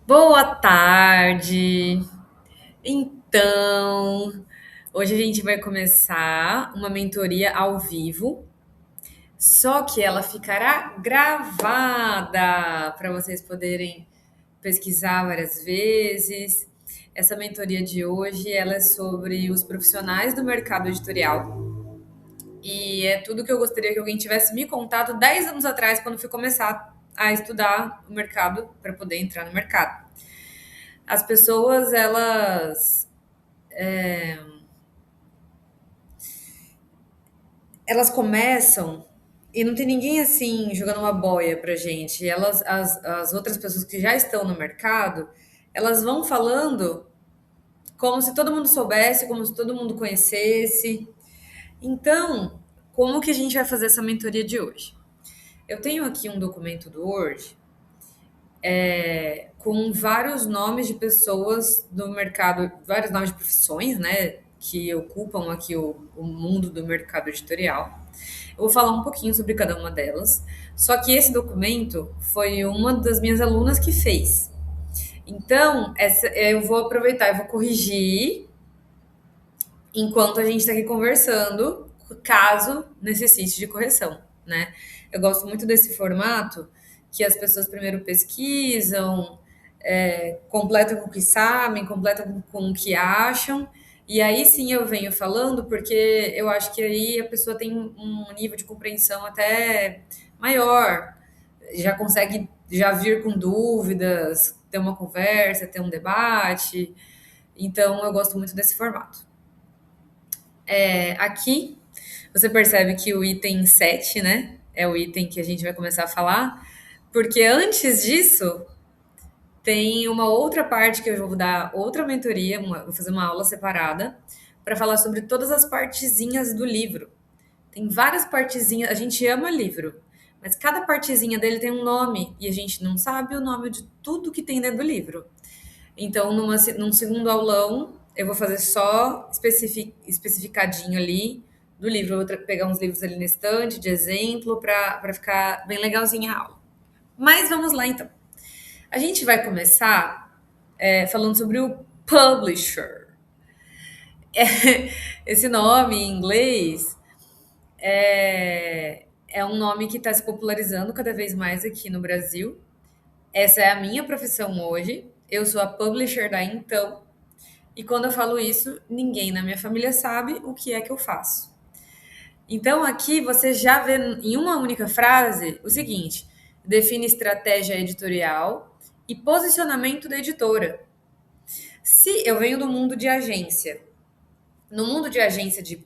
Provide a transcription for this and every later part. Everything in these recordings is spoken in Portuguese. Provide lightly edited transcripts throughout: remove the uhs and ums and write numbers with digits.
Boa tarde. Então, hoje a gente vai começar uma mentoria ao vivo, só que ela ficará gravada para vocês poderem pesquisar várias vezes. Essa mentoria de hoje, ela é sobre os profissionais do mercado editorial e é tudo que eu gostaria que alguém tivesse me contado 10 anos atrás, quando fui começar a estudar o mercado para poder entrar no mercado. As pessoas, elas começam e não tem ninguém assim jogando uma boia pra gente. As outras pessoas que já estão no mercado, elas vão falando como se todo mundo soubesse, como se todo mundo conhecesse. Então, como que a gente vai fazer essa mentoria de hoje? Eu tenho aqui um documento do Word com vários nomes de pessoas do mercado, vários nomes de profissões, né, que ocupam aqui o mundo do mercado editorial. Eu vou falar um pouquinho sobre cada uma delas. Só que esse documento foi uma das minhas alunas que fez. Então, eu vou aproveitar e vou corrigir enquanto a gente está aqui conversando, caso necessite de correção, né? Eu gosto muito desse formato que as pessoas primeiro pesquisam, completam com o que sabem, completam com o que acham, e aí sim eu venho falando, porque eu acho que aí a pessoa tem um nível de compreensão até maior, já consegue já vir com dúvidas, ter uma conversa, ter um debate. Então eu gosto muito desse formato. Aqui você percebe que o item 7, né? É o item que a gente vai começar a falar, porque antes disso tem uma outra parte que eu vou dar outra mentoria, vou fazer uma aula separada para falar sobre todas as partezinhas do livro. Tem várias partezinhas, a gente ama livro, mas cada partezinha dele tem um nome e a gente não sabe o nome de tudo que tem dentro do livro. Então, num segundo aulão, eu vou fazer só especificadinho ali do livro. Eu vou pegar uns livros ali na estante de exemplo para ficar bem legalzinha a aula. Mas vamos lá então. A gente vai começar falando sobre o publisher. Esse nome em inglês é um nome que está se popularizando cada vez mais aqui no Brasil. Essa é a minha profissão hoje. Eu sou a publisher da Então. E quando eu falo isso, ninguém na minha família sabe o que é que eu faço. Então, aqui você já vê em uma única frase o seguinte: define estratégia editorial e posicionamento da editora. Se eu venho do mundo de agência, no mundo de agência de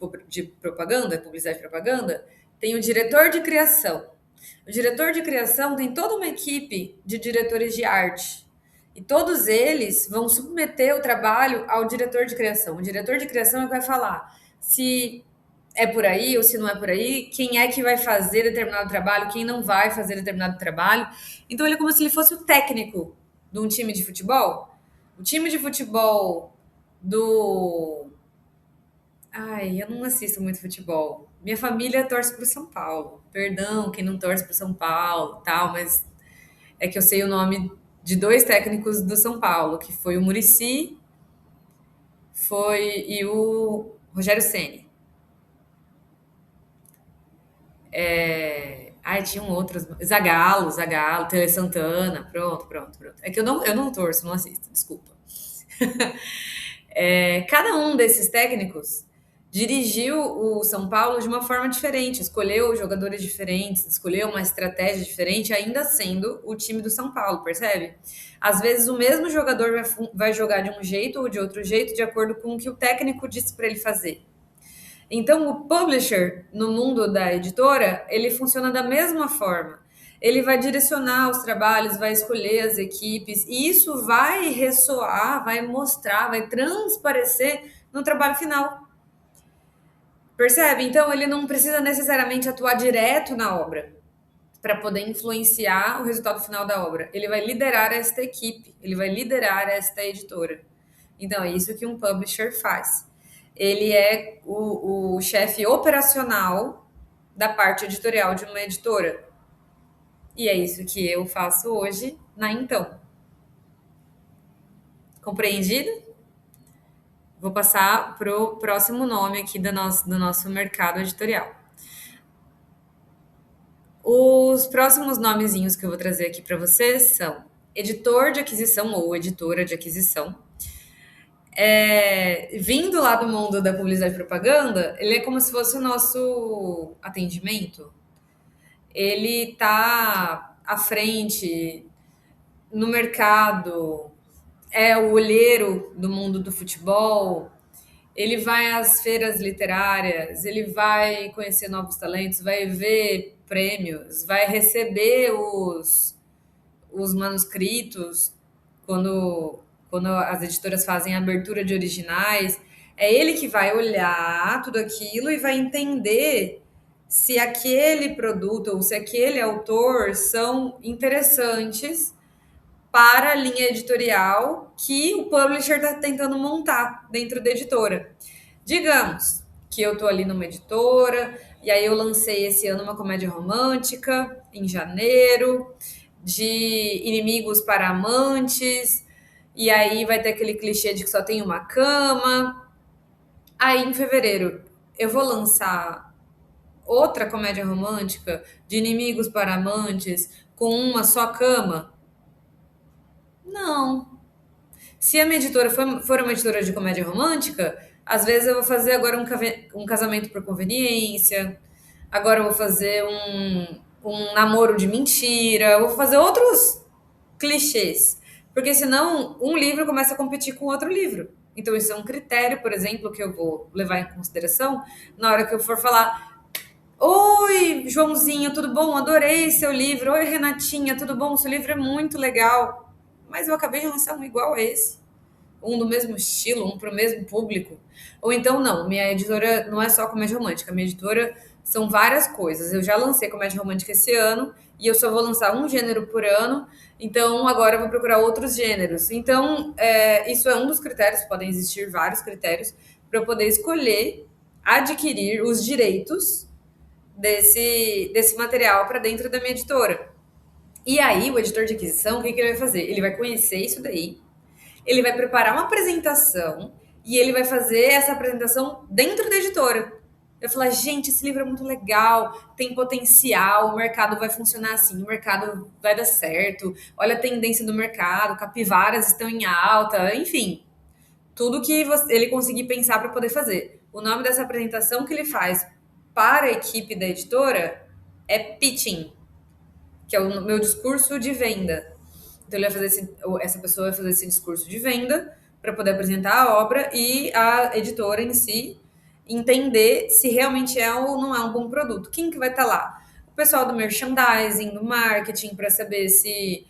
propaganda, publicidade e propaganda, tem o diretor de criação. O diretor de criação tem toda uma equipe de diretores de arte. E todos eles vão submeter o trabalho ao diretor de criação. O diretor de criação é que vai falar se é por aí ou se não é por aí, quem é que vai fazer determinado trabalho, quem não vai fazer determinado trabalho. Então ele é como se ele fosse o técnico de um time de futebol. O time de futebol do. Ai, eu não assisto muito futebol. Minha família torce pro São Paulo. Perdão, quem não torce pro São Paulo, tal, mas é que eu sei o nome de dois técnicos do São Paulo, que foi o Muricy, e o Rogério Ceni. Ai, tinham outros. Zagallo, Tele Santana. Pronto, pronto, pronto. É que eu não torço, não assisto, desculpa. Cada um desses técnicos dirigiu o São Paulo de uma forma diferente, escolheu jogadores diferentes, escolheu uma estratégia diferente, ainda sendo o time do São Paulo, percebe? Às vezes o mesmo jogador vai jogar de um jeito ou de outro jeito, de acordo com o que o técnico disse para ele fazer. Então, o publisher, no mundo da editora, ele funciona da mesma forma. Ele vai direcionar os trabalhos, vai escolher as equipes, e isso vai ressoar, vai mostrar, vai transparecer no trabalho final. Percebe? Então, ele não precisa necessariamente atuar direto na obra para poder influenciar o resultado final da obra. Ele vai liderar esta equipe, ele vai liderar esta editora. Então, é isso que um publisher faz. Ele é o chefe operacional da parte editorial de uma editora. E é isso que eu faço hoje na Então. Compreendido? Vou passar para o próximo nome aqui do nosso mercado editorial. Os próximos nomezinhos que eu vou trazer aqui para vocês são editor de aquisição ou editora de aquisição. Vindo lá do mundo da publicidade e propaganda, ele é como se fosse o nosso atendimento. Ele está à frente no mercado, é o olheiro do mundo do futebol, ele vai às feiras literárias, ele vai conhecer novos talentos, vai ver prêmios, vai receber os manuscritos quando, quando as editoras fazem a abertura de originais. É ele que vai olhar tudo aquilo e vai entender se aquele produto ou se aquele autor são interessantes para a linha editorial que o publisher está tentando montar dentro da editora. Digamos que eu estou ali numa editora e aí eu lancei esse ano uma comédia romântica em janeiro, de inimigos para amantes, e aí vai ter aquele clichê de que só tem uma cama. Aí em fevereiro eu vou lançar outra comédia romântica de inimigos para amantes com uma só cama? Não. Se a minha editora for uma editora de comédia romântica, às vezes eu vou fazer agora um casamento por conveniência, agora eu vou fazer um namoro de mentira, eu vou fazer outros clichês. Porque senão um livro começa a competir com outro livro. Então, isso é um critério, por exemplo, que eu vou levar em consideração na hora que eu for falar: oi, Joãozinho, tudo bom? Adorei seu livro. Oi, Renatinha, tudo bom? Seu livro é muito legal. Mas eu acabei de lançar um igual a esse, um do mesmo estilo, um para o mesmo público. Ou então, não, minha editora não é só comédia romântica, minha editora são várias coisas. Eu já lancei comédia romântica esse ano e eu só vou lançar um gênero por ano, então agora eu vou procurar outros gêneros. Então, isso é um dos critérios, podem existir vários critérios, para eu poder escolher adquirir os direitos desse material para dentro da minha editora. E aí, o editor de aquisição, o que ele vai fazer? Ele vai conhecer isso daí, ele vai preparar uma apresentação e ele vai fazer essa apresentação dentro da editora. Eu falar, gente, esse livro é muito legal, tem potencial, o mercado vai funcionar assim, o mercado vai dar certo, olha a tendência do mercado, capivaras estão em alta, enfim, tudo que ele conseguir pensar para poder fazer. O nome dessa apresentação que ele faz para a equipe da editora é pitching, que é o meu discurso de venda. Então, essa pessoa vai fazer esse discurso de venda para poder apresentar a obra e a editora em si entender se realmente é ou não é um bom produto. Quem que vai estar lá? O pessoal do merchandising, do marketing, para saber se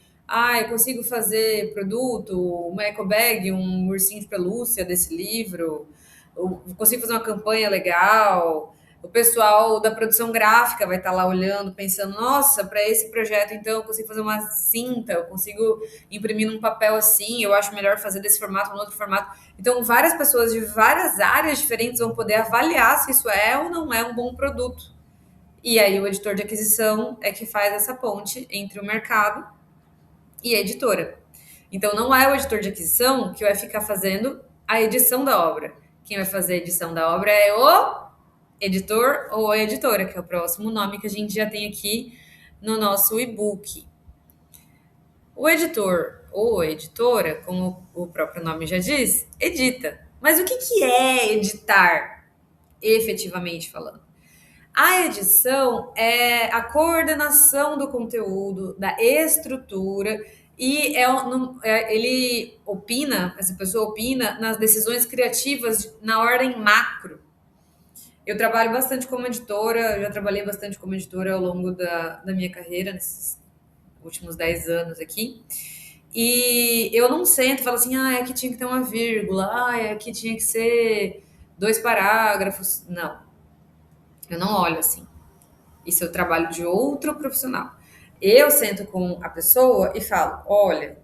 eu consigo fazer produto, uma eco bag, um ursinho de pelúcia desse livro, eu consigo fazer uma campanha legal. O pessoal da produção gráfica vai estar lá olhando, pensando, nossa, para esse projeto, então, eu consigo fazer uma cinta, eu consigo imprimir num papel assim, eu acho melhor fazer desse formato ou no outro formato. Então, várias pessoas de várias áreas diferentes vão poder avaliar se isso é ou não é um bom produto. E aí, o editor de aquisição é que faz essa ponte entre o mercado e a editora. Então, não é o editor de aquisição que vai ficar fazendo a edição da obra. Quem vai fazer a edição da obra é o editor ou a editora, que é o próximo nome que a gente já tem aqui no nosso e-book. O editor ou a editora, como o próprio nome já diz, edita. Mas o que é editar, efetivamente falando? A edição é a coordenação do conteúdo, da estrutura, e ele opina, essa pessoa opina nas decisões criativas na ordem macro. Eu trabalho bastante como editora, já trabalhei bastante como editora ao longo da minha carreira, nesses últimos 10 anos aqui. E eu não sento e falo assim, aqui tinha que ter uma vírgula, aqui tinha que ser 2 parágrafos. Não, eu não olho assim. Isso é o trabalho de outro profissional. Eu sento com a pessoa e falo, olha,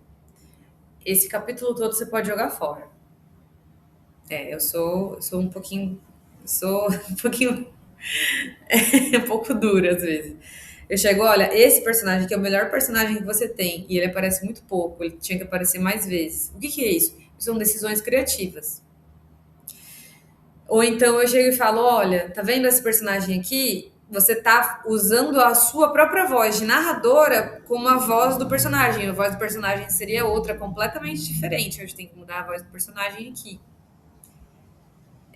esse capítulo todo você pode jogar fora. Eu sou um pouquinho... Sou um pouquinho é um pouco duro às vezes. Eu chego, olha, esse personagem que é o melhor personagem que você tem, e ele aparece muito pouco, ele tinha que aparecer mais vezes. O que é isso? são decisões criativas. Ou então eu chego e falo: olha, tá vendo esse personagem aqui? Você tá usando a sua própria voz de narradora como a voz do personagem. A voz do personagem seria outra, completamente diferente. A gente tem que mudar a voz do personagem aqui.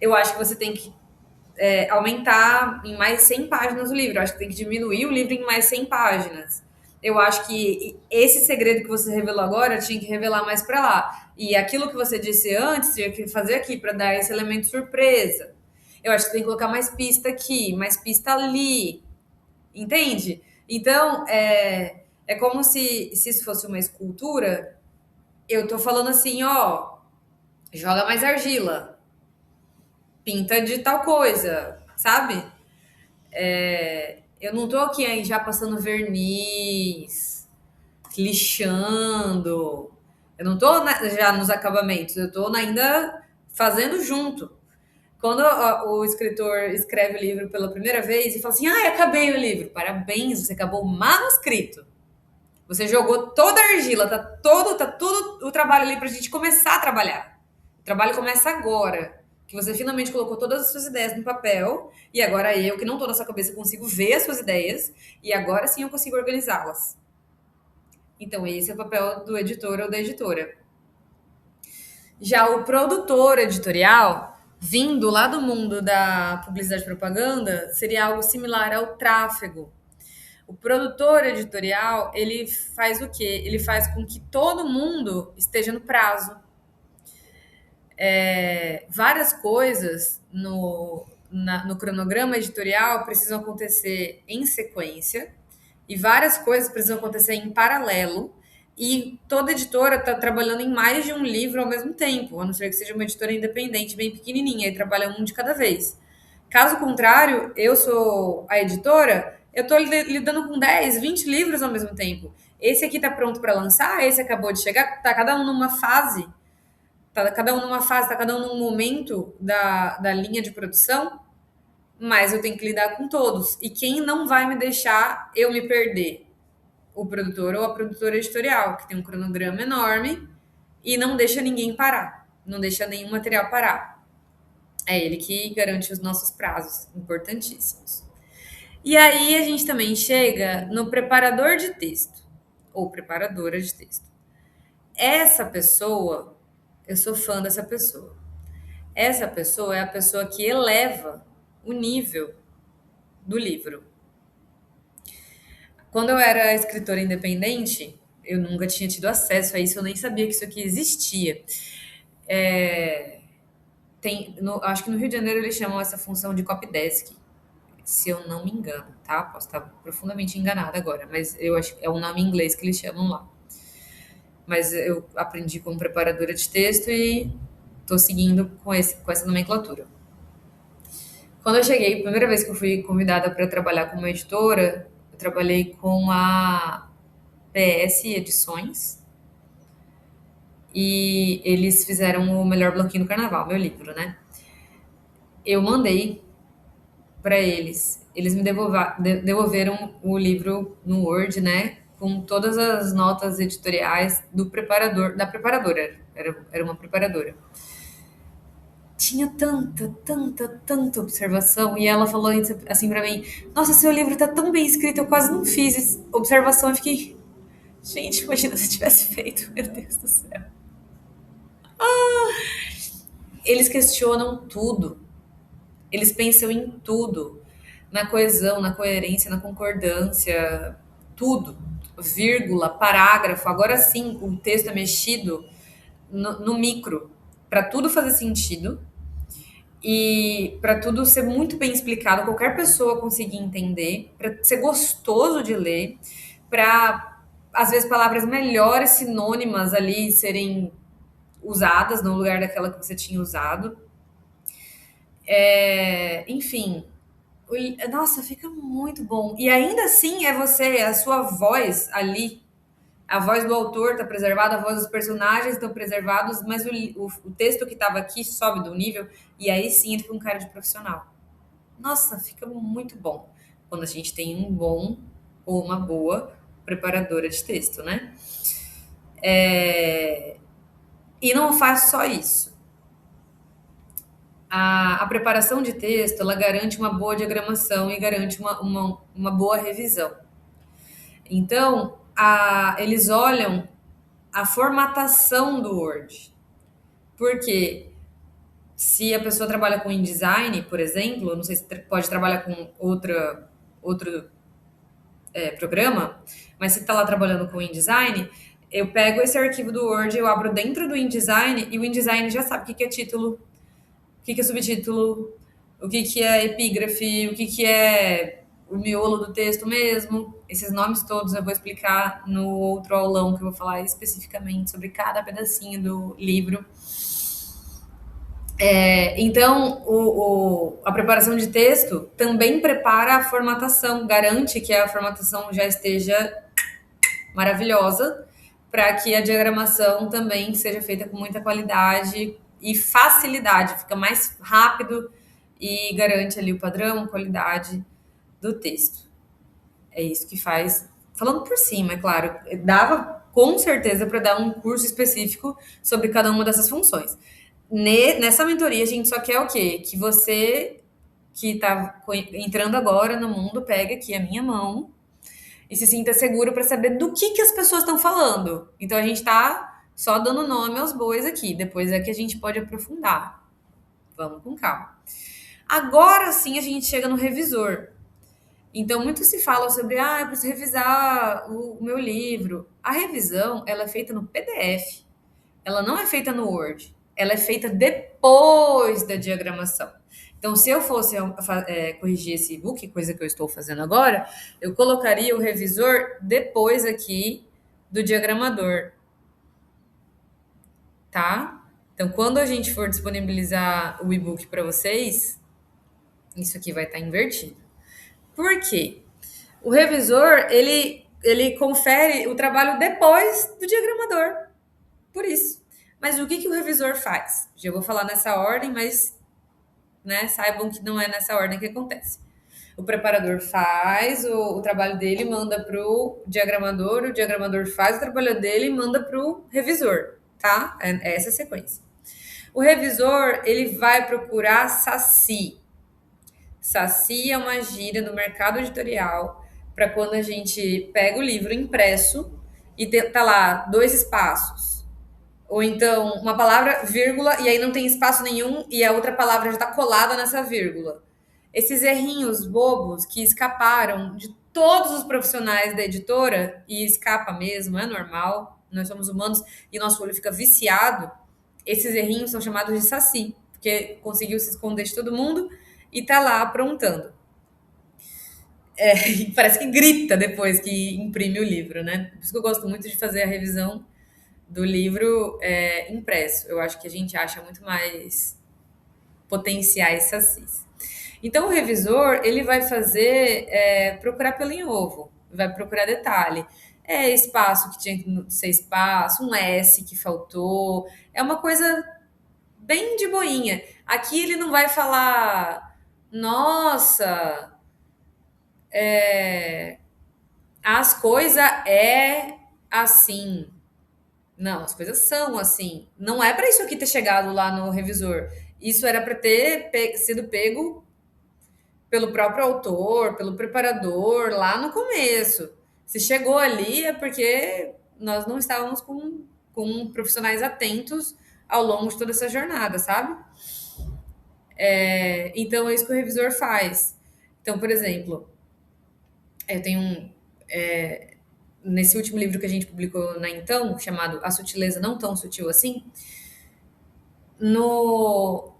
Eu acho que você tem que aumentar em mais 100 páginas o livro. Eu acho que tem que diminuir o livro em mais 100 páginas. Eu acho que esse segredo que você revelou agora tinha que revelar mais para lá. E aquilo que você disse antes tinha que fazer aqui para dar esse elemento surpresa. Eu acho que tem que colocar mais pista aqui, mais pista ali. Entende? Então, é como se isso fosse uma escultura. Eu tô falando assim, ó, joga mais argila, pinta de tal coisa, sabe? Eu não tô aqui aí já passando verniz, lixando. Eu não tô já nos acabamentos, eu tô ainda fazendo junto. Quando o escritor escreve o livro pela primeira vez e fala assim: ah, acabei o livro. Parabéns, você acabou o manuscrito. Você jogou toda a argila, tá todo o trabalho ali pra gente começar a trabalhar. O trabalho começa agora. Que você finalmente colocou todas as suas ideias no papel, e agora eu, que não tô na sua cabeça, consigo ver as suas ideias, e agora sim eu consigo organizá-las. Então, esse é o papel do editor ou da editora. Já o produtor editorial, vindo lá do mundo da publicidade e propaganda, seria algo similar ao tráfego. O produtor editorial, ele faz o quê? Ele faz com que todo mundo esteja no prazo. Várias coisas no cronograma editorial precisam acontecer em sequência e várias coisas precisam acontecer em paralelo. E toda editora está trabalhando em mais de um livro ao mesmo tempo, a não ser que seja uma editora independente, bem pequenininha, e trabalha um de cada vez. Caso contrário, eu sou a editora, eu estou lidando com 10, 20 livros ao mesmo tempo. Esse aqui está pronto para lançar, esse acabou de chegar, está cada um numa fase, está cada um num momento da linha de produção, mas eu tenho que lidar com todos. E quem não vai me deixar eu me perder? O produtor ou a produtora editorial, que tem um cronograma enorme e não deixa ninguém parar, não deixa nenhum material parar. É ele que garante os nossos prazos, importantíssimos. E aí a gente também chega no preparador de texto, ou preparadora de texto. Essa pessoa, eu sou fã dessa pessoa. Essa pessoa é a pessoa que eleva o nível do livro. Quando eu era escritora independente, eu nunca tinha tido acesso a isso, eu nem sabia que isso aqui existia. Acho que no Rio de Janeiro eles chamam essa função de copydesk, se eu não me engano, tá? Posso estar profundamente enganada agora, mas eu acho que é um nome em inglês que eles chamam lá. Mas eu aprendi como preparadora de texto e estou seguindo com essa nomenclatura. Quando eu cheguei, a primeira vez que eu fui convidada para trabalhar como editora, eu trabalhei com a PS Edições e eles fizeram o melhor bloquinho do carnaval, meu livro, né? Eu mandei para eles. Eles me devolveram o livro no Word, né? Com todas as notas editoriais do preparador, da preparadora. Era uma preparadora. Tinha tanta observação. E ela falou assim pra mim: nossa, seu livro tá tão bem escrito, eu quase não fiz observação. Eu fiquei, gente, imagina se eu tivesse feito, meu Deus do céu. Eles questionam tudo. Eles pensam em tudo. Na coesão, na coerência, na concordância, tudo. Vírgula, parágrafo. Agora sim, o texto é mexido no micro, para tudo fazer sentido e para tudo ser muito bem explicado, qualquer pessoa conseguir entender, para ser gostoso de ler, para às vezes palavras melhores, sinônimas ali serem usadas no lugar daquela que você tinha usado. Enfim, nossa, fica muito bom. E ainda assim é você, a sua voz ali. A voz do autor está preservada, a voz dos personagens estão preservados, mas o texto que estava aqui sobe do nível e aí sim entra um cara de profissional. Nossa, fica muito bom quando a gente tem um bom ou uma boa preparadora de texto, né? E não faz só isso. A preparação de texto, ela garante uma boa diagramação e garante uma boa revisão. Então, eles olham a formatação do Word. Porque se a pessoa trabalha com InDesign, por exemplo, não sei se pode trabalhar com outro programa, mas se está lá trabalhando com InDesign, eu pego esse arquivo do Word, eu abro dentro do InDesign e o InDesign já sabe o que é título, o que é subtítulo, o que é epígrafe, o que é o miolo do texto mesmo. Esses nomes todos eu vou explicar no outro aulão, que eu vou falar especificamente sobre cada pedacinho do livro. Então, a preparação de texto também prepara a formatação, garante que a formatação já esteja maravilhosa, para que a diagramação também seja feita com muita qualidade e facilidade, fica mais rápido e garante ali o padrão, qualidade do texto. É isso que faz. Falando por cima, é claro, dava com certeza para dar um curso específico sobre cada uma dessas funções. Nessa mentoria, a gente só quer o quê? Que você que está entrando agora no mundo pegue aqui a minha mão e se sinta seguro para saber do que as pessoas estão falando. Então a gente está só dando nome aos bois aqui, depois é que a gente pode aprofundar. Vamos com calma. Agora sim a gente chega no revisor. Então, muito se fala sobre, eu preciso revisar o meu livro. A revisão, ela é feita no PDF. Ela não é feita no Word. Ela é feita depois da diagramação. Então, se eu fosse corrigir esse e-book, coisa que eu estou fazendo agora, eu colocaria o revisor depois aqui do diagramador, tá? Então, quando a gente for disponibilizar o e-book para vocês, isso aqui vai estar invertido. Por quê? O revisor, ele confere o trabalho depois do diagramador. Por isso. Mas o que o revisor faz? Já vou falar nessa ordem, mas saibam que não é nessa ordem que acontece. O preparador faz o trabalho dele, manda para o diagramador faz o trabalho dele e manda para o revisor, tá? É essa a sequência. O revisor, ele vai procurar SACI. SACI é uma gíria do mercado editorial para quando a gente pega o livro impresso e tá lá 2 espaços. Ou então uma palavra, vírgula, e aí não tem espaço nenhum e a outra palavra já está colada nessa vírgula. Esses errinhos bobos que escaparam de todos os profissionais da editora, e escapa mesmo, é normal, nós somos humanos e nosso olho fica viciado, esses errinhos são chamados de saci, porque conseguiu se esconder de todo mundo e tá lá aprontando. E parece que grita depois que imprime o livro, né? Por isso que eu gosto muito de fazer a revisão do livro impresso. Eu acho que a gente acha muito mais potenciais sacis. Então, o revisor, ele vai fazer, procurar pelo em ovo, vai procurar detalhe. É espaço que tinha que ser espaço, um S que faltou, é uma coisa bem de boinha. Aqui ele não vai falar, nossa, as coisas é assim. Não, as coisas são assim. Não é para isso aqui ter chegado lá no revisor. Isso era para ter sido pego pelo próprio autor, pelo preparador, lá no começo. Se chegou ali é porque nós não estávamos com profissionais atentos ao longo de toda essa jornada, sabe? Então é isso que o revisor faz. Então, por exemplo, eu tenho nesse último livro que a gente publicou na Então, chamado A Sutileza Não Tão Sutil Assim, no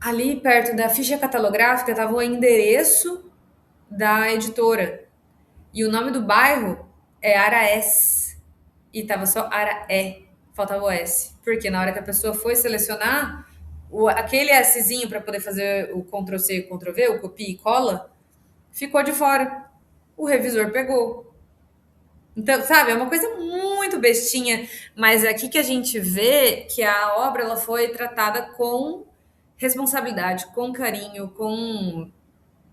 ali perto da ficha catalográfica estava o endereço da editora. E o nome do bairro é Araés. E tava só Araé, faltava o S. Porque na hora que a pessoa foi selecionar, aquele Szinho para poder fazer o Ctrl+C e Ctrl+V, o copia e cola, ficou de fora. O revisor pegou. Então, sabe, é uma coisa muito bestinha, mas é aqui que a gente vê que a obra ela foi tratada com responsabilidade, com carinho, com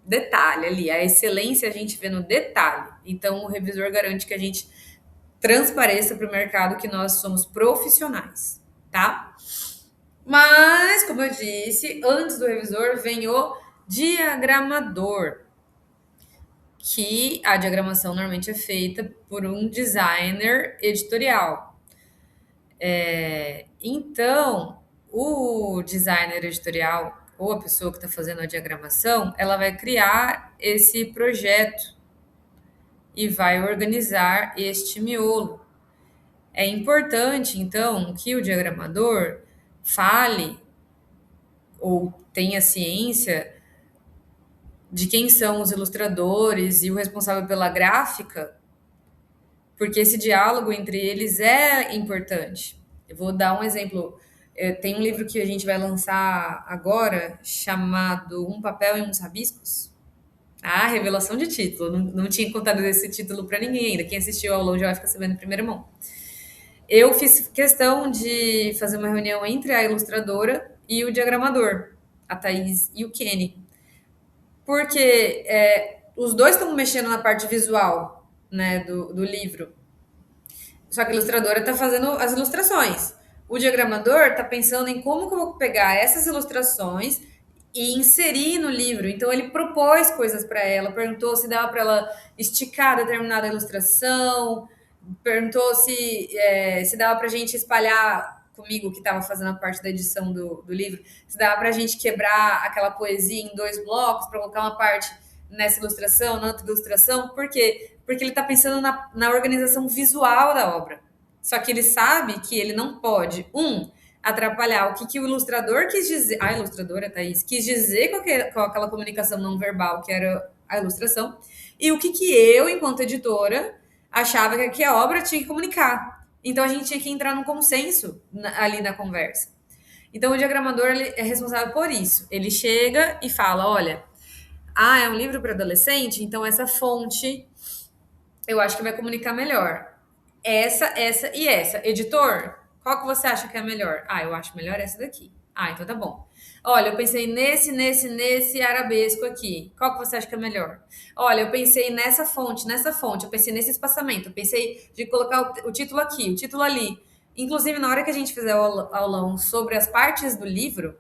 detalhe ali. A excelência a gente vê no detalhe. Então, o revisor garante que a gente transpareça para o mercado que nós somos profissionais, tá? Mas, como eu disse, antes do revisor vem o diagramador, que a diagramação normalmente é feita por um designer editorial. Então, o designer editorial ou a pessoa que está fazendo a diagramação, ela vai criar esse projeto e vai organizar este miolo. É importante, então, que o diagramador fale ou tenha ciência de quem são os ilustradores e o responsável pela gráfica, porque esse diálogo entre eles é importante. Eu vou dar um exemplo. Tem um livro que a gente vai lançar agora chamado Um Papel e uns Rabiscos. Ah, revelação de título. Não tinha contado esse título para ninguém ainda. Quem assistiu ao longo já vai ficar sabendo em primeira mão. Eu fiz questão de fazer uma reunião entre a ilustradora e o diagramador, a Thaís e o Kenny, porque os dois estão mexendo na parte visual, né, do livro. Só que a ilustradora está fazendo as ilustrações. O diagramador está pensando em como que eu vou pegar essas ilustrações e inserir no livro. Então ele propôs coisas para ela, perguntou se dava para ela esticar determinada ilustração, perguntou se dava para a gente espalhar comigo que estava fazendo a parte da edição do livro, se dava para a gente quebrar aquela poesia em dois blocos para colocar uma parte nessa ilustração, na outra ilustração. Por quê? Porque ele está pensando na organização visual da obra. Só que ele sabe que ele não pode, atrapalhar o que o ilustrador quis dizer, a ilustradora, Thaís, quis dizer com aquela comunicação não verbal que era a ilustração, e o que eu, enquanto editora, achava que a obra tinha que comunicar. Então a gente tinha que entrar num consenso ali na conversa. Então o diagramador ele é responsável por isso. Ele chega e fala: olha, é um livro para adolescente, então essa fonte eu acho que vai comunicar melhor. Essa e essa. Editor, qual que você acha que é melhor? Eu acho melhor essa daqui. Então tá bom. Olha, eu pensei nesse arabesco aqui. Qual que você acha que é melhor? Olha, eu pensei nessa fonte, eu pensei nesse espaçamento, eu pensei de colocar o título aqui, o título ali. Inclusive, na hora que a gente fizer o aulão sobre as partes do livro,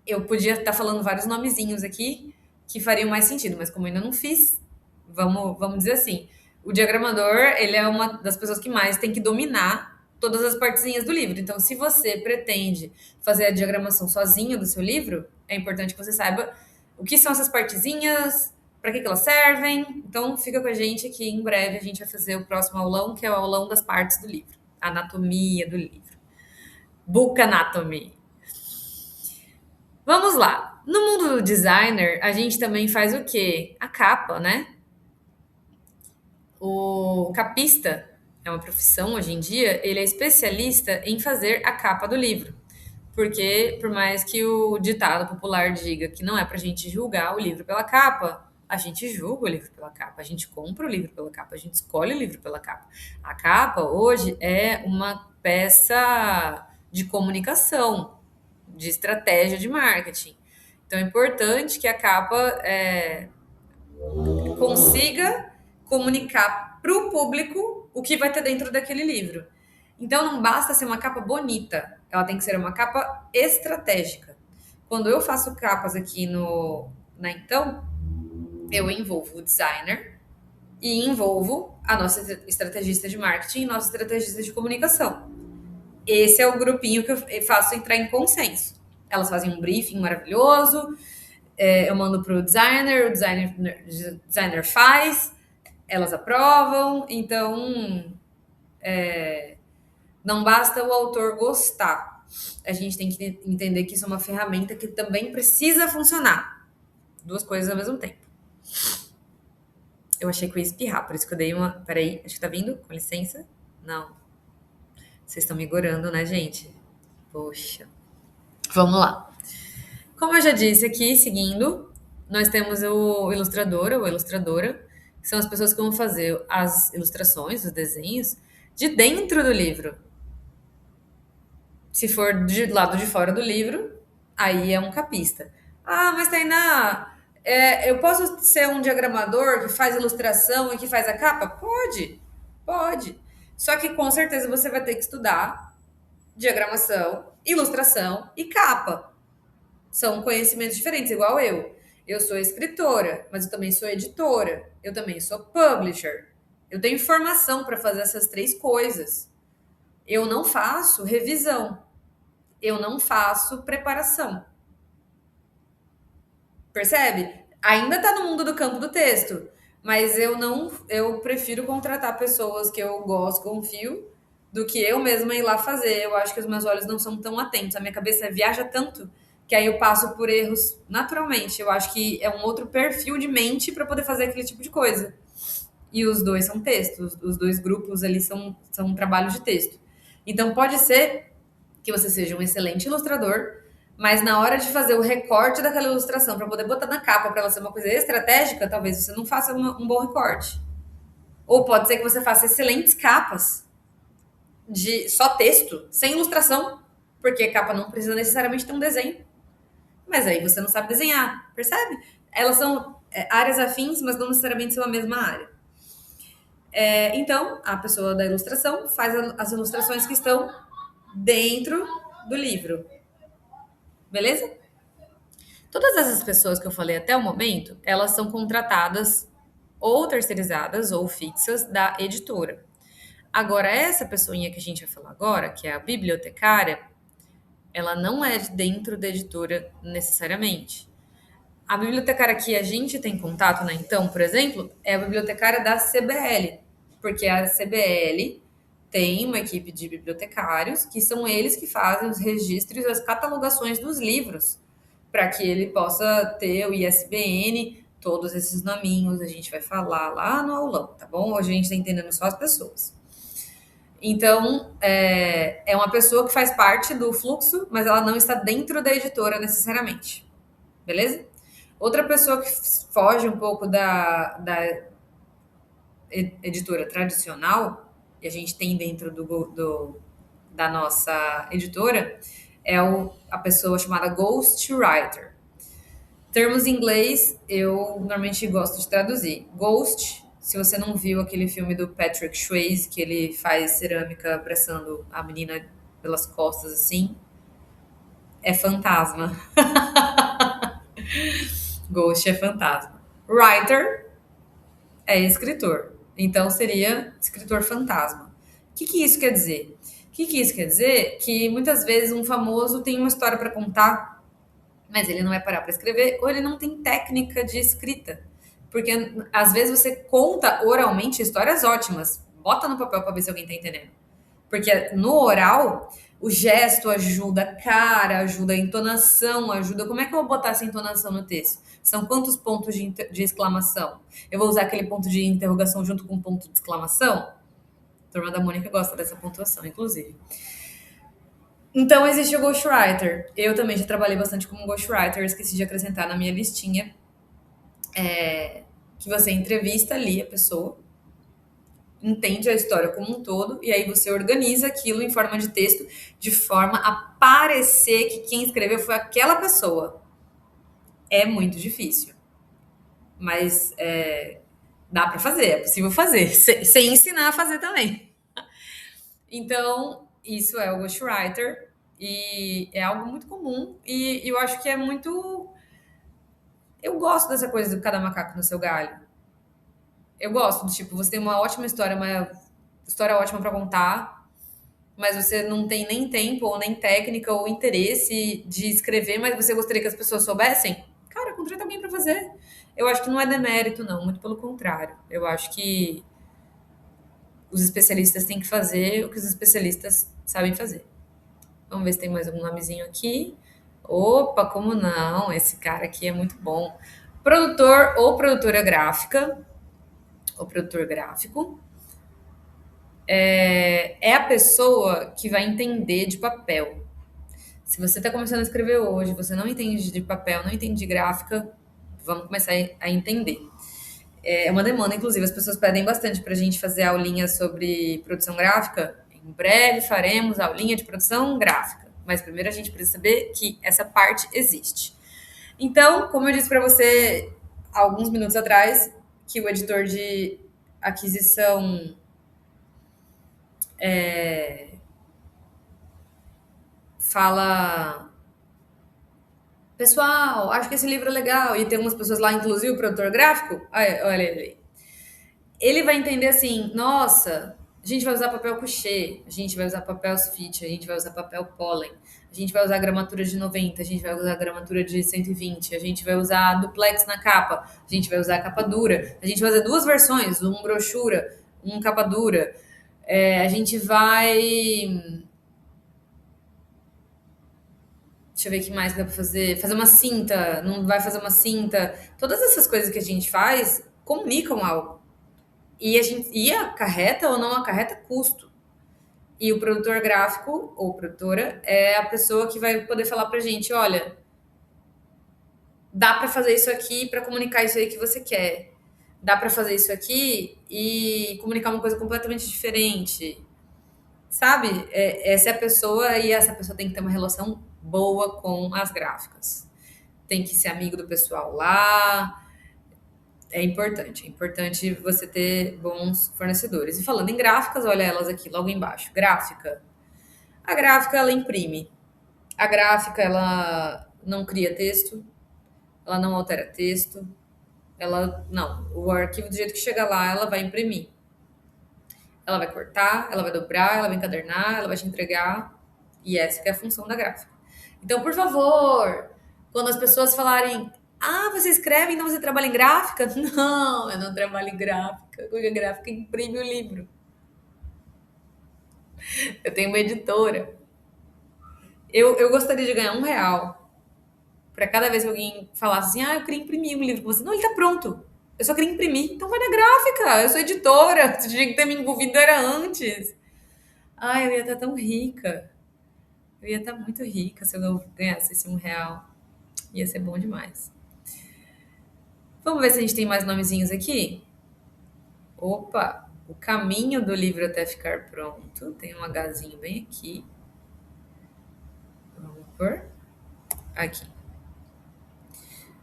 eu podia estar falando vários nomezinhos aqui que fariam mais sentido, mas como eu ainda não fiz, vamos dizer assim, o diagramador, ele é uma das pessoas que mais tem que dominar todas as partezinhas do livro. Então, se você pretende fazer a diagramação sozinho do seu livro, é importante que você saiba o que são essas partezinhas, para que elas servem. Então, fica com a gente que em breve a gente vai fazer o próximo aulão, que é o aulão das partes do livro, a anatomia do livro. Book Anatomy. Vamos lá. No mundo do designer, a gente também faz o quê? A capa, né? O capista é uma profissão hoje em dia, ele é especialista em fazer a capa do livro. Porque, por mais que o ditado popular diga que não é pra gente julgar o livro pela capa, a gente julga o livro pela capa, a gente compra o livro pela capa, a gente escolhe o livro pela capa. A capa hoje é uma peça de comunicação, de estratégia de marketing. Então é importante que a capa consiga comunicar para o público o que vai ter dentro daquele livro. Então não basta ser uma capa bonita, ela tem que ser uma capa estratégica. Quando eu faço capas aqui na Então, eu envolvo o designer e envolvo a nossa estrategista de marketing e nossa estrategista de comunicação. Esse é o grupinho que eu faço entrar em consenso. Elas fazem um briefing maravilhoso, eu mando para o designer faz, elas aprovam, então não basta o autor gostar. A gente tem que entender que isso é uma ferramenta que também precisa funcionar. Duas coisas ao mesmo tempo. Eu achei que eu ia espirrar, por isso que eu dei uma. Peraí, acho que tá vindo? Com licença? Não. Vocês estão me gorando, né, gente? Poxa. Vamos lá. Como eu já disse aqui, seguindo, nós temos o ilustrador ou a ilustradora, que são as pessoas que vão fazer as ilustrações, os desenhos, de dentro do livro. Se for do lado de fora do livro, aí é um capista. Mas Tainá, eu posso ser um diagramador que faz ilustração e que faz a capa? Pode, pode. Só que com certeza você vai ter que estudar diagramação, ilustração e capa. São conhecimentos diferentes, igual eu. Eu sou escritora, mas eu também sou editora. Eu também sou publisher. Eu tenho formação para fazer essas três coisas. Eu não faço revisão. Eu não faço preparação. Percebe? Ainda está no mundo do campo do texto, mas eu prefiro contratar pessoas que eu gosto, confio, do que eu mesma ir lá fazer. Eu acho que os meus olhos não são tão atentos, a minha cabeça viaja tanto que aí eu passo por erros naturalmente. Eu acho que é um outro perfil de mente para poder fazer aquele tipo de coisa. E os dois são textos, os dois grupos ali são trabalhos de texto. Então pode ser que você seja um excelente ilustrador, mas na hora de fazer o recorte daquela ilustração para poder botar na capa para ela ser uma coisa estratégica, talvez você não faça um bom recorte. Ou pode ser que você faça excelentes capas de só texto, sem ilustração, porque a capa não precisa necessariamente ter um desenho. Mas aí você não sabe desenhar, percebe? Elas são áreas afins, mas não necessariamente são a mesma área. Então, a pessoa da ilustração faz as ilustrações que estão dentro do livro, beleza? Todas essas pessoas que eu falei até o momento, elas são contratadas ou terceirizadas ou fixas da editora. Agora, essa pessoinha que a gente vai falar agora, que é a bibliotecária, ela não é de dentro da editora necessariamente. A bibliotecária que a gente tem contato, né, então, por exemplo, é a bibliotecária da CBL, porque a CBL tem uma equipe de bibliotecários que são eles que fazem os registros e as catalogações dos livros, para que ele possa ter o ISBN, todos esses nominhos, a gente vai falar lá no aulão, tá bom? Hoje a gente está entendendo só as pessoas. Então, é uma pessoa que faz parte do fluxo, mas ela não está dentro da editora necessariamente, beleza? Outra pessoa que foge um pouco da editora tradicional, que a gente tem dentro da nossa editora, é a pessoa chamada ghostwriter. Termos em inglês, eu normalmente gosto de traduzir. Ghost, se você não viu aquele filme do Patrick Swayze, que ele faz cerâmica abraçando a menina pelas costas assim, é fantasma. Ghost é fantasma. Writer é escritor. Então seria escritor fantasma. O que isso quer dizer? O que isso quer dizer? Que muitas vezes um famoso tem uma história para contar, mas ele não vai parar para escrever, ou ele não tem técnica de escrita. Porque às vezes você conta oralmente histórias ótimas, bota no papel para ver se alguém está entendendo. Porque no oral, o gesto ajuda, a cara ajuda, a entonação ajuda. Como é que eu vou botar essa entonação no texto? São quantos pontos de exclamação? Eu vou usar aquele ponto de interrogação junto com um ponto de exclamação? A turma da Mônica gosta dessa pontuação, inclusive. Então, existe o ghostwriter. Eu também já trabalhei bastante como ghostwriter, esqueci de acrescentar na minha listinha, que você entrevista ali a pessoa, entende a história como um todo, e aí você organiza aquilo em forma de texto, de forma a parecer que quem escreveu foi aquela pessoa. É muito difícil, mas dá para fazer, é possível fazer, sem ensinar a fazer também. Então, isso é o ghostwriter, e é algo muito comum, e eu acho que é muito. Eu gosto dessa coisa do cada macaco no seu galho. Eu gosto do tipo, você tem uma ótima história, uma história ótima para contar, mas você não tem nem tempo, ou nem técnica, ou interesse de escrever, mas você gostaria que as pessoas soubessem, cara, contrata alguém para fazer. Eu acho que não é demérito, não, muito pelo contrário. Eu acho que os especialistas têm que fazer o que os especialistas sabem fazer. Vamos ver se tem mais algum nomezinho aqui. Opa, como não? Esse cara aqui é muito bom. Produtor ou produtora gráfica, ou produtor gráfico, é a pessoa que vai entender de papel. Se você está começando a escrever hoje, você não entende de papel, não entende de gráfica, vamos começar a entender. É uma demanda, inclusive, as pessoas pedem bastante para a gente fazer aulinha sobre produção gráfica. Em breve faremos aulinha de produção gráfica, mas primeiro a gente precisa saber que essa parte existe. Então, como eu disse para você alguns minutos atrás, que o editor de aquisição fala: pessoal, acho que esse livro é legal. E tem umas pessoas lá, inclusive o produtor gráfico. Olha ele aí. Ele vai entender assim: nossa, a gente vai usar papel couché, a gente vai usar papel sulfite, a gente vai usar papel pólen, a gente vai usar gramatura de 90, a gente vai usar gramatura de 120, a gente vai usar duplex na capa, a gente vai usar capa dura, a gente vai fazer duas versões, um brochura, um capa dura. A gente vai. Deixa eu ver o que mais que dá pra fazer. Fazer uma cinta, não vai fazer uma cinta. Todas essas coisas que a gente faz comunicam algo. E acarreta ou não acarreta custo. E o produtor gráfico ou produtora é a pessoa que vai poder falar pra gente, olha, dá pra fazer isso aqui pra comunicar isso aí que você quer. Dá pra fazer isso aqui e comunicar uma coisa completamente diferente. Sabe? Essa é a pessoa e essa pessoa tem que ter uma relação boa com as gráficas. Tem que ser amigo do pessoal lá. É importante você ter bons fornecedores. E falando em gráficas, olha elas aqui logo embaixo. Gráfica. A gráfica ela imprime. A gráfica ela não cria texto, ela não altera texto, ela não. O arquivo do jeito que chega lá, ela vai imprimir. Ela vai cortar, ela vai dobrar, ela vai encadernar, ela vai te entregar. E essa que é a função da gráfica. Então, por favor, quando as pessoas falarem, ah, você escreve, então você trabalha em gráfica? Não, eu não trabalho em gráfica, porque a gráfica imprime o livro. Eu tenho uma editora. Eu gostaria de ganhar R$ 1 para cada vez que alguém falasse assim, ah, eu queria imprimir um livro com você. Não, ele tá pronto. Eu só queria imprimir. Então vai na gráfica. Eu sou editora. Você tinha que ter me envolvido era antes. Ai, eu ia estar tão rica. Eu ia estar muito rica se eu ganhasse esse R$ 1. Ia ser bom demais. Vamos ver se a gente tem mais nomezinhos aqui? Opa, o caminho do livro até ficar pronto. Tem um Hzinho bem aqui. Vamos por aqui.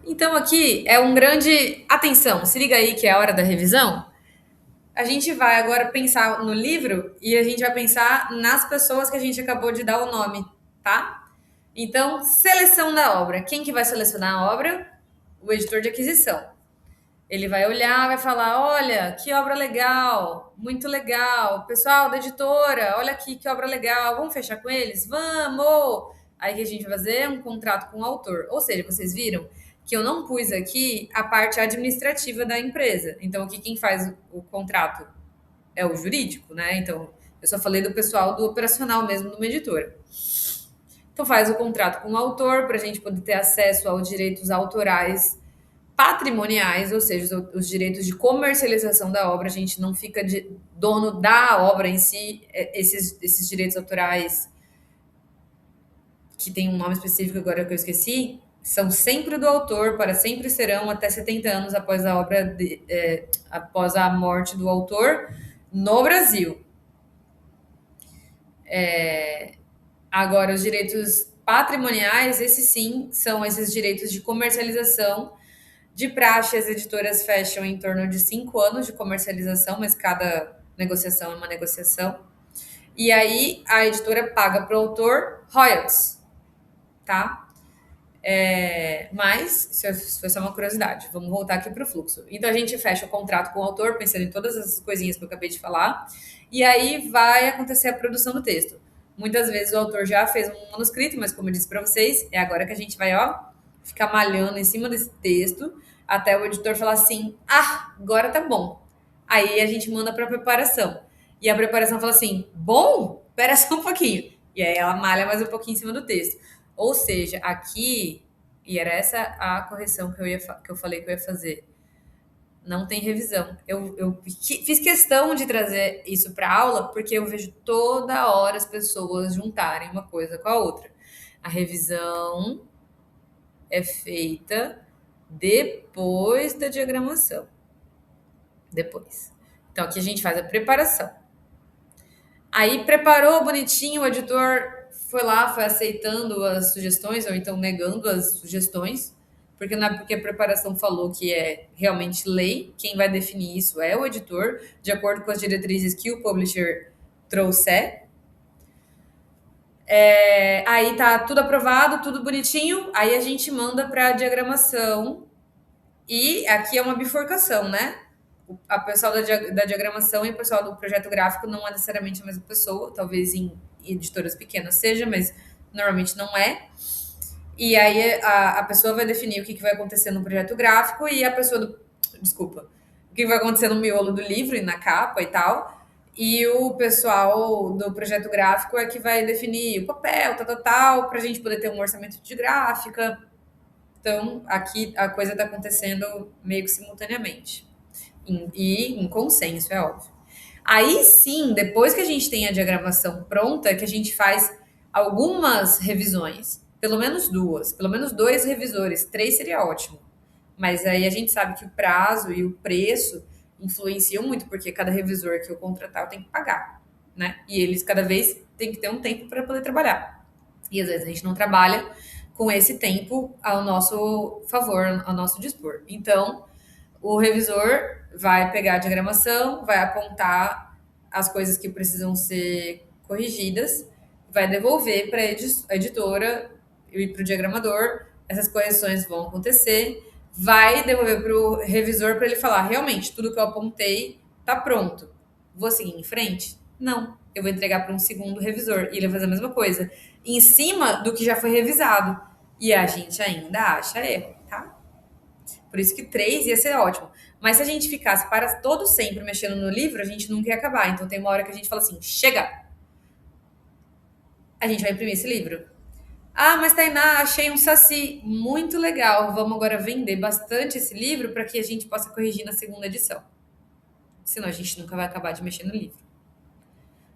Então aqui é um grande. Atenção, se liga aí que é a hora da revisão. A gente vai agora pensar no livro e a gente vai pensar nas pessoas que a gente acabou de dar o nome, tá? Então, seleção da obra. Quem que vai selecionar a obra? O editor de aquisição. Ele vai olhar, vai falar: olha, que obra legal, muito legal. Pessoal da editora, olha aqui que obra legal. Vamos fechar com eles? Vamos! Aí que a gente vai fazer um contrato com o autor. Ou seja, vocês viram que eu não pus aqui a parte administrativa da empresa. Então, aqui quem faz o contrato é o jurídico, né? Então, eu só falei do pessoal do operacional mesmo de uma editora. Então, faz o contrato com o autor para a gente poder ter acesso aos direitos autorais patrimoniais, ou seja, os direitos de comercialização da obra. A gente não fica dono da obra em si. Esses direitos autorais, que tem um nome específico agora que eu esqueci, são sempre do autor, para sempre serão até 70 anos após a obra, após a morte do autor no Brasil. Agora, os direitos patrimoniais, esses sim, são esses direitos de comercialização. De praxe, as editoras fecham em torno de 5 anos de comercialização, mas cada negociação é uma negociação. E aí, a editora paga para o autor royalties, tá? Mas, isso foi só uma curiosidade. Vamos voltar aqui para o fluxo. Então, a gente fecha o contrato com o autor, pensando em todas as coisinhas que eu acabei de falar. E aí, vai acontecer a produção do texto. Muitas vezes, o autor já fez um manuscrito, mas como eu disse para vocês, é agora que a gente vai, ó, ficar malhando em cima desse texto, até o editor falar assim, ah, agora tá bom. Aí, a gente manda para preparação. E a preparação fala assim, bom? Espera só um pouquinho. E aí, ela malha mais um pouquinho em cima do texto. Ou seja, aqui, e era essa a correção que eu falei que eu ia fazer, não tem revisão. Eu fiz questão de trazer isso para aula porque eu vejo toda hora as pessoas juntarem uma coisa com a outra. A revisão é feita depois da diagramação. Depois. Então, aqui a gente faz a preparação. Aí, preparou bonitinho, o editor foi lá, foi aceitando as sugestões, ou então negando as sugestões, porque não é porque a preparação falou que é realmente lei, quem vai definir isso é o editor, de acordo com as diretrizes que o publisher trouxer. Aí tá tudo aprovado, tudo bonitinho. Aí a gente manda para diagramação. E aqui é uma bifurcação, né? A pessoal da diagramação e o pessoal do projeto gráfico não é necessariamente a mesma pessoa. Talvez em editoras pequenas seja, mas normalmente não é. E aí a pessoa vai definir o que vai acontecer no projeto gráfico e a pessoa do. Desculpa. O que vai acontecer no miolo do livro e na capa e tal. E o pessoal do projeto gráfico é que vai definir o papel, tal, para a gente poder ter um orçamento de gráfica. Então, aqui a coisa está acontecendo meio que simultaneamente. E em consenso, é óbvio. Aí sim, depois que a gente tem a diagramação pronta, que a gente faz algumas revisões, pelo menos duas, pelo menos dois revisores, três seria ótimo. Mas aí a gente sabe que o prazo e o preço influenciam muito, porque cada revisor que eu contratar eu tenho que pagar, né? E eles cada vez têm que ter um tempo para poder trabalhar. E às vezes a gente não trabalha com esse tempo ao nosso favor, ao nosso dispor. Então, o revisor vai pegar a diagramação, vai apontar as coisas que precisam ser corrigidas, vai devolver para a editora e para o diagramador. Essas correções vão acontecer, vai devolver para o revisor para ele falar: realmente, tudo que eu apontei está pronto. Vou seguir em frente? Não. Eu vou entregar para um segundo revisor e ele vai fazer a mesma coisa, em cima do que já foi revisado. E a gente ainda acha erro, tá? Por isso que três ia ser ótimo. Mas se a gente ficasse para todo sempre mexendo no livro, a gente nunca ia acabar. Então tem uma hora que a gente fala assim: chega! A gente vai imprimir esse livro. Ah, mas Tainá, achei um saci muito legal. Vamos agora vender bastante esse livro para que a gente possa corrigir na segunda edição. Senão a gente nunca vai acabar de mexer no livro.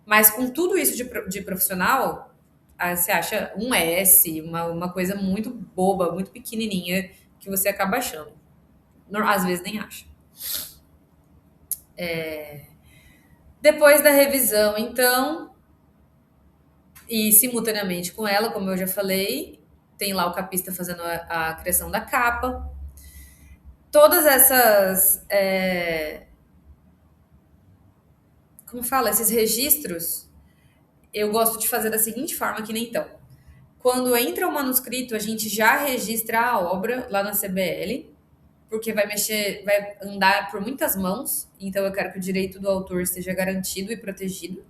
Mas com tudo isso de profissional, você acha um S, uma coisa muito boba, muito pequenininha, que você acaba achando. Às vezes nem acha. Depois da revisão, então, e simultaneamente com ela, como eu já falei, tem lá o capista fazendo a criação da capa. Todas essas. Como fala? Esses registros, eu gosto de fazer da seguinte forma, que nem então. Quando entra o manuscrito, a gente já registra a obra lá na CBL, porque vai mexer, vai andar por muitas mãos, então eu quero que o direito do autor esteja garantido e protegido.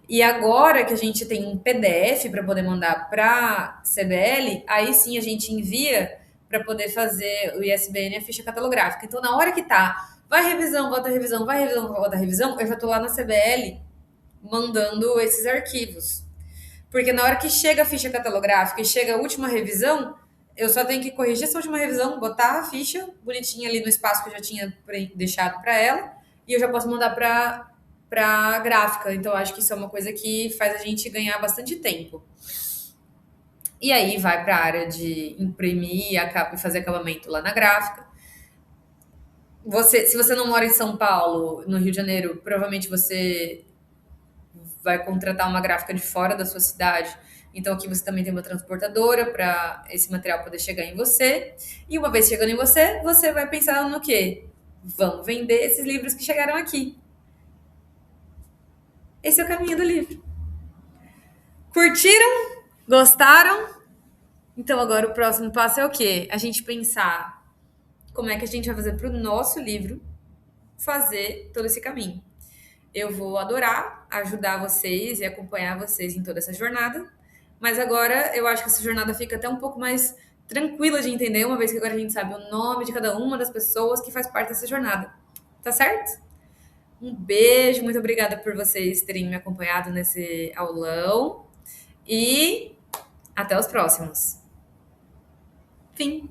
E agora que a gente tem um PDF para poder mandar para CBL, aí sim a gente envia para poder fazer o ISBN e a ficha catalográfica. Então, na hora que tá, vai revisão, volta revisão, vai revisão, volta revisão, eu já tô lá na CBL mandando esses arquivos. Porque na hora que chega a ficha catalográfica e chega a última revisão, eu só tenho que corrigir essa última revisão, botar a ficha bonitinha ali no espaço que eu já tinha deixado para ela, e eu já posso mandar para gráfica. Então, acho que isso é uma coisa que faz a gente ganhar bastante tempo. E aí vai para a área de imprimir e fazer acabamento lá na gráfica. Se você não mora em São Paulo, no Rio de Janeiro, provavelmente você vai contratar uma gráfica de fora da sua cidade. Então aqui você também tem uma transportadora para esse material poder chegar em você. E uma vez chegando em você, você vai pensar no quê? Vamos vender esses livros que chegaram aqui. Esse é o caminho do livro. Curtiram? Gostaram? Então agora o próximo passo é o quê? A gente pensar como é que a gente vai fazer para o nosso livro fazer todo esse caminho. Eu vou adorar ajudar vocês e acompanhar vocês em toda essa jornada, mas agora eu acho que essa jornada fica até um pouco mais tranquila de entender, uma vez que agora a gente sabe o nome de cada uma das pessoas que faz parte dessa jornada. Tá certo? Um beijo, muito obrigada por vocês terem me acompanhado nesse aulão e até os próximos. Fim.